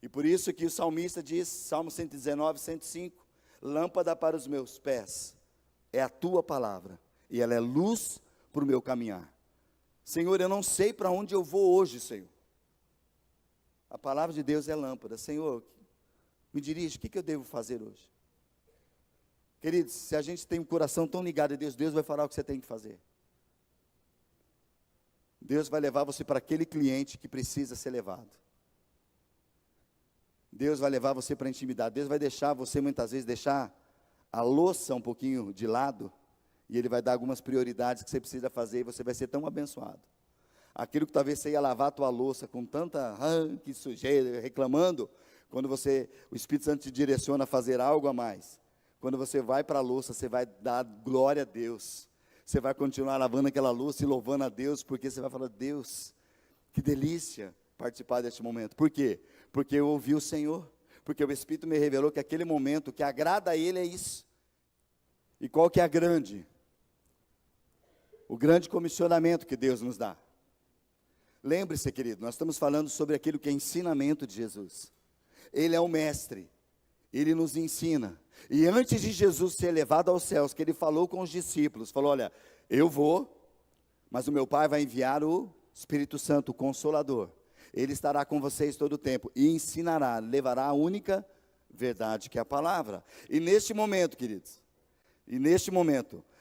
E por isso que o salmista diz, Salmo 119, 105, lâmpada para os meus pés é a Tua palavra, e ela é luz para o meu caminhar. Senhor, eu não sei para onde eu vou hoje, Senhor. A palavra de Deus é lâmpada. Senhor, me dirige, o que eu devo fazer hoje? Queridos, se a gente tem um coração tão ligado a Deus, Deus vai falar o que você tem que fazer. Deus vai levar você para aquele cliente que precisa ser levado. Deus vai levar você para a intimidade. Deus vai deixar você, muitas vezes, deixar a louça um pouquinho de lado, e Ele vai dar algumas prioridades que você precisa fazer, e você vai ser tão abençoado. Aquilo que talvez você ia lavar a tua louça com tanta, que sujeira, reclamando, quando o Espírito Santo te direciona a fazer algo a mais. Quando você vai para a louça, você vai dar glória a Deus. Você vai continuar lavando aquela louça e louvando a Deus, porque você vai falar: Deus, que delícia participar deste momento. Por quê? Porque eu ouvi o Senhor, porque o Espírito me revelou que aquele momento que agrada a Ele é isso. E qual que é o grande comissionamento que Deus nos dá? Lembre-se, querido, nós estamos falando sobre aquilo que é ensinamento de Jesus. Ele é o mestre, Ele nos ensina. E antes de Jesus ser levado aos céus, que Ele falou com os discípulos, falou, olha, eu vou, mas o meu Pai vai enviar o Espírito Santo, o Consolador. Ele estará com vocês todo o tempo e ensinará, levará a única verdade que é a palavra. E neste momento, queridos,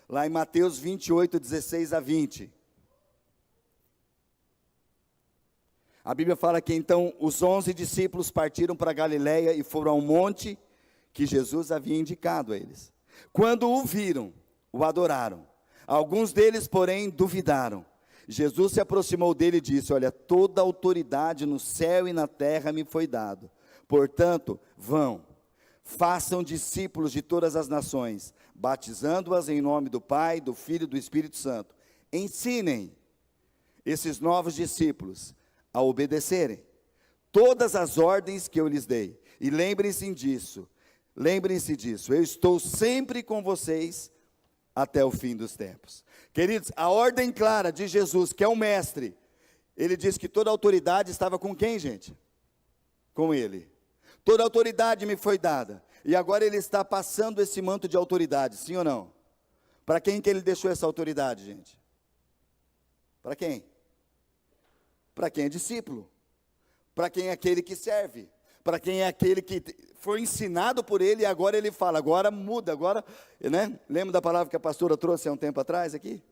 lá em Mateus 28, 16 a 20, a Bíblia fala que então os 11 discípulos partiram para Galiléia e foram ao monte que Jesus havia indicado a eles. Quando o viram, o adoraram. Alguns deles, porém, duvidaram. Jesus se aproximou dele e disse, olha, toda autoridade no céu e na terra me foi dado. Portanto, vão, façam discípulos de todas as nações, batizando-as em nome do Pai, do Filho e do Espírito Santo. Ensinem esses novos discípulos a obedecerem todas as ordens que eu lhes dei. E lembrem-se disso, eu estou sempre com vocês até o fim dos tempos. Queridos, a ordem clara de Jesus, que é o mestre, ele diz que toda autoridade estava com quem, gente? Com ele. Toda autoridade me foi dada, e agora ele está passando esse manto de autoridade, sim ou não? Para quem que ele deixou essa autoridade, gente? Para quem? Para quem é discípulo, para quem é aquele que serve, para quem é aquele que foi ensinado por ele, e agora ele fala, agora muda, agora, né? Lembra da palavra que a pastora trouxe há um tempo atrás aqui?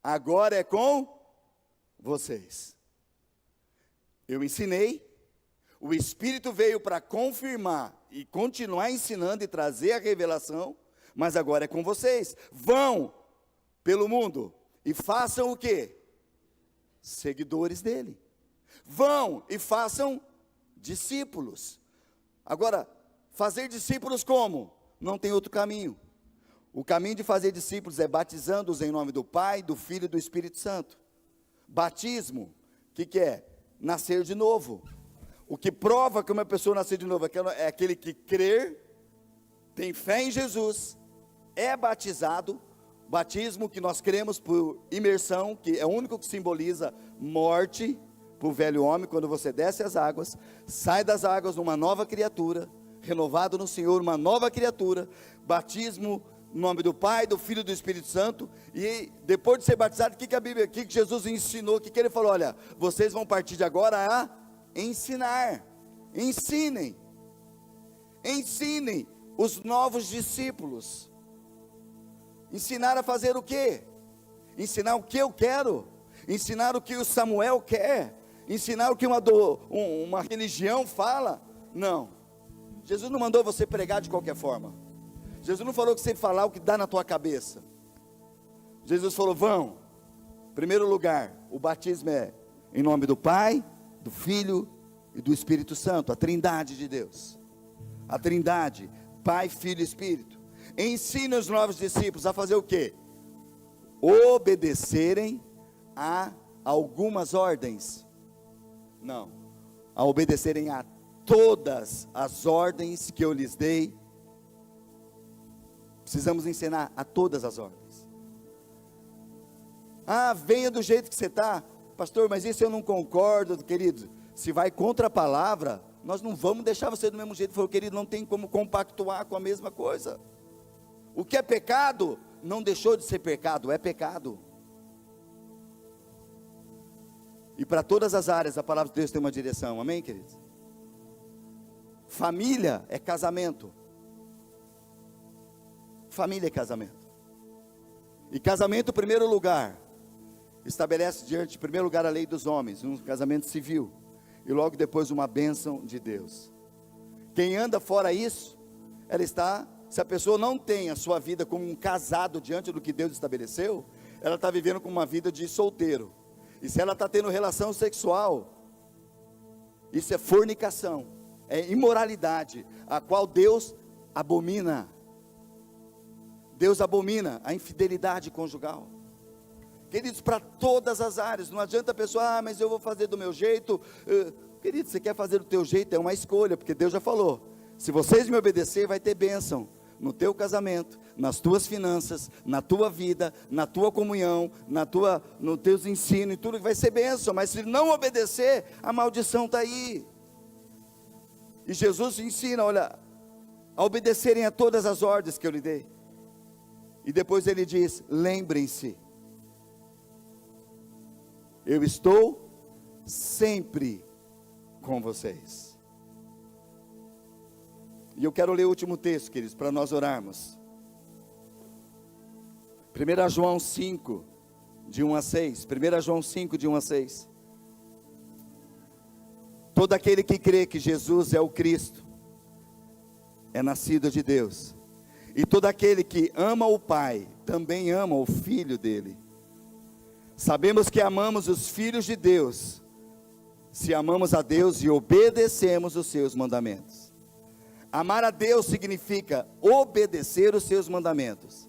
Agora é com vocês. Eu ensinei, o Espírito veio para confirmar e continuar ensinando e trazer a revelação, mas agora é com vocês. Vão pelo mundo e façam o quê? Seguidores dele. Vão e façam discípulos. Agora, fazer discípulos como? Não tem outro caminho. O caminho de fazer discípulos é batizando-os em nome do Pai, do Filho e do Espírito Santo. Batismo, o que é? Nascer de novo. O que prova que uma pessoa nasceu de novo é aquele que crer, tem fé em Jesus, é batizado. Batismo que nós cremos por imersão, que é o único que simboliza morte para o velho homem. Quando você desce as águas, sai das águas uma nova criatura, renovado no Senhor, uma nova criatura. Batismo no nome do Pai, do Filho e do Espírito Santo. E depois de ser batizado, o que a Bíblia, o que Jesus ensinou, o que ele falou? Olha, vocês vão partir de agora a ensinar. Ensinem os novos discípulos. Ensinar a fazer o quê? Ensinar o que eu quero, ensinar o que o Samuel quer, ensinar o que uma religião fala. Não, Jesus não mandou você pregar de qualquer forma. Jesus não falou que você falar o que dá na tua cabeça. Jesus falou, vão. Primeiro lugar, o batismo é em nome do Pai, do Filho e do Espírito Santo, a trindade de Deus. A trindade, Pai, Filho e Espírito. Ensina os novos discípulos a fazer o quê? Obedecerem a algumas ordens. Não, a obedecerem a todas as ordens que eu lhes dei. Precisamos ensinar a todas as ordens. Ah, venha do jeito que você está. Pastor, mas isso eu não concordo, querido. Se vai contra a palavra, nós não vamos deixar você do mesmo jeito. Falou, querido, não tem como compactuar com a mesma coisa. O que é pecado, não deixou de ser pecado, é pecado. E para todas as áreas, a palavra de Deus tem uma direção, amém, queridos? Família é casamento. Família é casamento. E casamento, em primeiro lugar, estabelece diante, em primeiro lugar, a lei dos homens, um casamento civil. E logo depois uma bênção de Deus. Quem anda fora isso, se a pessoa não tem a sua vida como um casado diante do que Deus estabeleceu, ela está vivendo com uma vida de solteiro. E se ela está tendo relação sexual, isso é fornicação, é imoralidade, a qual Deus abomina. Deus abomina a infidelidade conjugal. Queridos, para todas as áreas. Não adianta a pessoa, mas eu vou fazer do meu jeito. Querido, você quer fazer do teu jeito, é uma escolha, porque Deus já falou, se vocês me obedecer, vai ter bênção no teu casamento, nas tuas finanças, na tua vida, na tua comunhão, no teus ensinos, e tudo que vai ser bênção. Mas se não obedecer, a maldição está aí. E Jesus ensina, olha, a obedecerem a todas as ordens que eu lhe dei. E depois ele diz, lembrem-se, eu estou sempre com vocês. E eu quero ler o último texto, queridos, para nós orarmos. 1 João 5, de 1 a 6. 1 João 5, de 1 a 6. Todo aquele que crê que Jesus é o Cristo, é nascido de Deus. E todo aquele que ama o Pai, também ama o Filho dele. Sabemos que amamos os filhos de Deus, se amamos a Deus e obedecemos os seus mandamentos. Amar a Deus significa obedecer os seus mandamentos.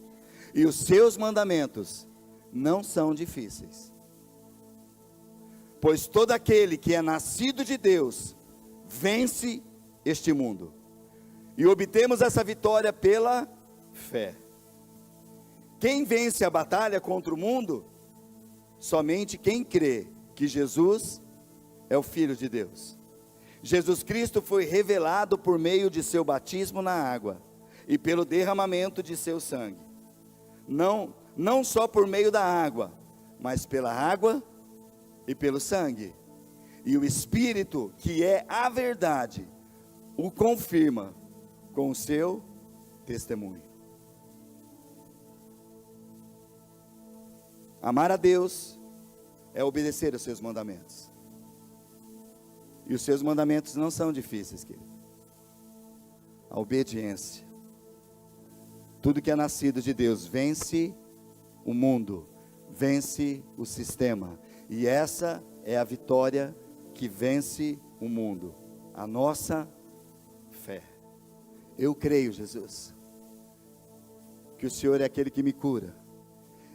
E os seus mandamentos não são difíceis. Pois todo aquele que é nascido de Deus, vence este mundo. E obtemos essa vitória pela fé. Quem vence a batalha contra o mundo? Somente quem crê que Jesus é o Filho de Deus. Jesus Cristo foi revelado por meio de seu batismo na água e pelo derramamento de seu sangue. Não só por meio da água, mas pela água e pelo sangue. E o Espírito, que é a verdade, o confirma com o seu testemunho. Amar a Deus é obedecer aos seus mandamentos. E os seus mandamentos não são difíceis, querido. A obediência. Tudo que é nascido de Deus vence o mundo, vence o sistema. E essa é a vitória que vence o mundo. A nossa fé. Eu creio, Jesus, que o Senhor é aquele que me cura.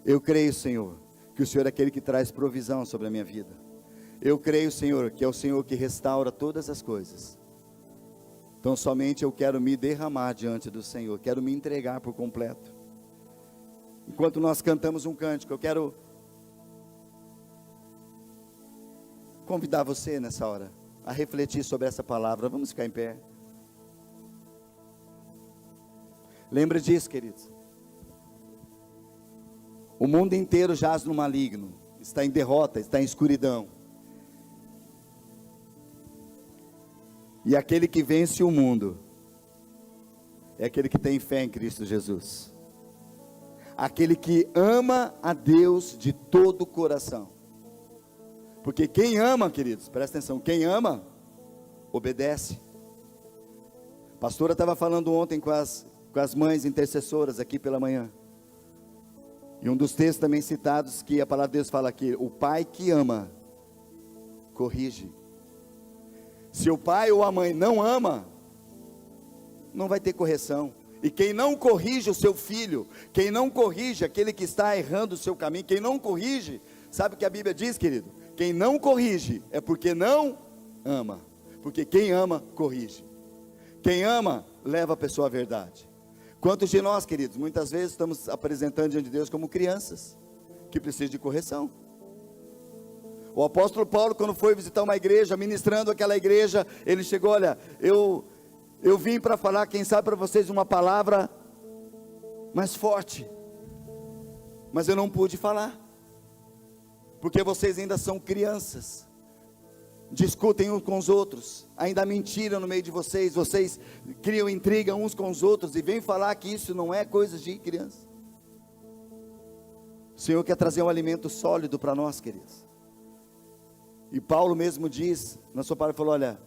Eu creio, Senhor, que o Senhor é aquele que traz provisão sobre a minha vida. Eu creio, Senhor, que é o Senhor que restaura todas as coisas. Então somente eu quero me derramar diante do Senhor, quero me entregar por completo. Enquanto nós cantamos um cântico, eu quero convidar você nessa hora a refletir sobre essa palavra. Vamos ficar em pé. Lembre disso, queridos. O mundo inteiro jaz no maligno, está em derrota, está em escuridão. E aquele que vence o mundo é aquele que tem fé em Cristo Jesus. Aquele que ama a Deus de todo o coração. Porque quem ama, queridos, presta atenção, quem ama, obedece. A pastora estava falando ontem com as mães intercessoras aqui pela manhã. E um dos textos também citados, que a palavra de Deus fala aqui, o pai que ama, corrige. Se o pai ou a mãe não ama, não vai ter correção. E quem não corrige o seu filho, quem não corrige aquele que está errando o seu caminho, quem não corrige, sabe o que a Bíblia diz, querido? Quem não corrige é porque não ama. Porque quem ama, corrige. Quem ama, leva a pessoa à verdade. Quantos de nós, queridos, muitas vezes estamos apresentando diante de Deus como crianças, que precisam de correção. O apóstolo Paulo, quando foi visitar uma igreja, ministrando aquela igreja, ele chegou, olha, eu vim para falar, quem sabe para vocês, uma palavra mais forte, mas eu não pude falar, porque vocês ainda são crianças, discutem uns com os outros, ainda há mentira no meio de vocês, vocês criam intriga uns com os outros, e vêm falar que isso não é coisa de criança. O Senhor quer trazer um alimento sólido para nós, queridos. E Paulo mesmo diz, na sua palavra, falou, olha,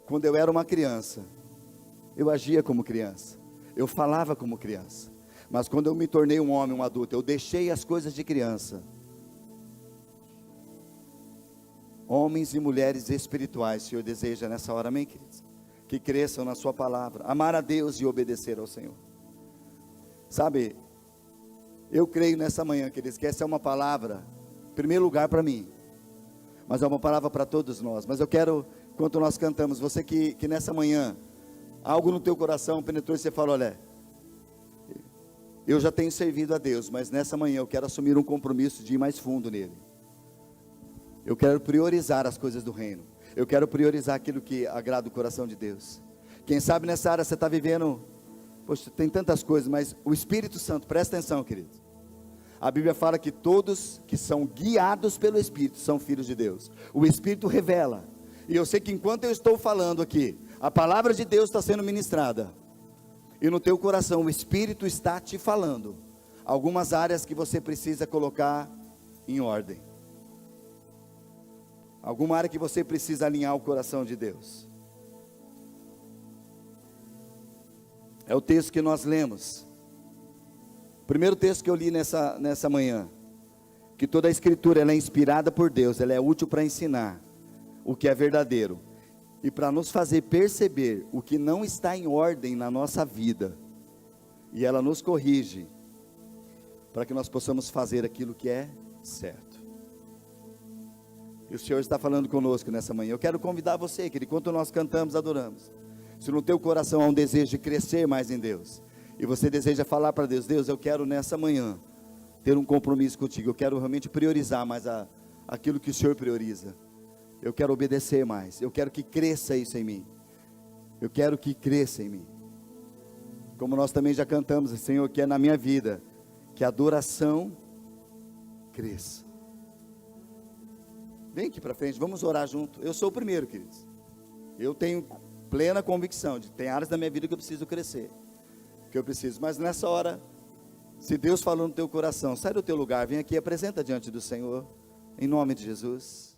quando eu era uma criança, eu agia como criança, eu falava como criança, mas quando eu me tornei um homem, um adulto, eu deixei as coisas de criança. Homens e mulheres espirituais, o Senhor deseja nessa hora, amém, queridos? Que cresçam na sua palavra, amar a Deus e obedecer ao Senhor. Sabe, Eu creio nessa manhã, queridos, que essa é uma palavra, em primeiro lugar para mim, mas é uma palavra para todos nós. Mas eu quero, enquanto nós cantamos, você que nessa manhã, algo no teu coração penetrou e você fala, olha, eu já tenho servido a Deus, mas nessa manhã eu quero assumir um compromisso de ir mais fundo nele. Eu quero priorizar as coisas do reino. Eu quero priorizar aquilo que agrada o coração de Deus. Quem sabe nessa área você está vivendo, poxa, tem tantas coisas, mas o Espírito Santo, presta atenção, querido. A Bíblia fala que todos que são guiados pelo Espírito são filhos de Deus. O Espírito revela. E eu sei que enquanto eu estou falando aqui, a palavra de Deus está sendo ministrada. E no teu coração o Espírito está te falando algumas áreas que você precisa colocar em ordem. Alguma área que você precisa alinhar o coração de Deus. É o texto que nós lemos. O primeiro texto que eu li nessa manhã. Que toda a escritura ela é inspirada por Deus. Ela é útil para ensinar o que é verdadeiro. E para nos fazer perceber o que não está em ordem na nossa vida. E ela nos corrige. Para que nós possamos fazer aquilo que é certo. E o Senhor está falando conosco nessa manhã. Eu quero convidar você, que enquanto nós cantamos, adoramos. Se no teu coração há um desejo de crescer mais em Deus, e você deseja falar para Deus, Deus, eu quero nessa manhã ter um compromisso contigo. Eu quero realmente priorizar mais aquilo que o Senhor prioriza. Eu quero obedecer mais. Eu quero que cresça isso em mim. Eu quero que cresça em mim. Como nós também já cantamos, Senhor, que é na minha vida, que a adoração cresça. Vem aqui para frente, vamos orar junto. Eu sou o primeiro, queridos. Eu tenho plena convicção de que tem áreas da minha vida que eu preciso crescer. Que eu preciso, mas nessa hora, se Deus falou no teu coração, sai do teu lugar, vem aqui e apresenta diante do Senhor, em nome de Jesus.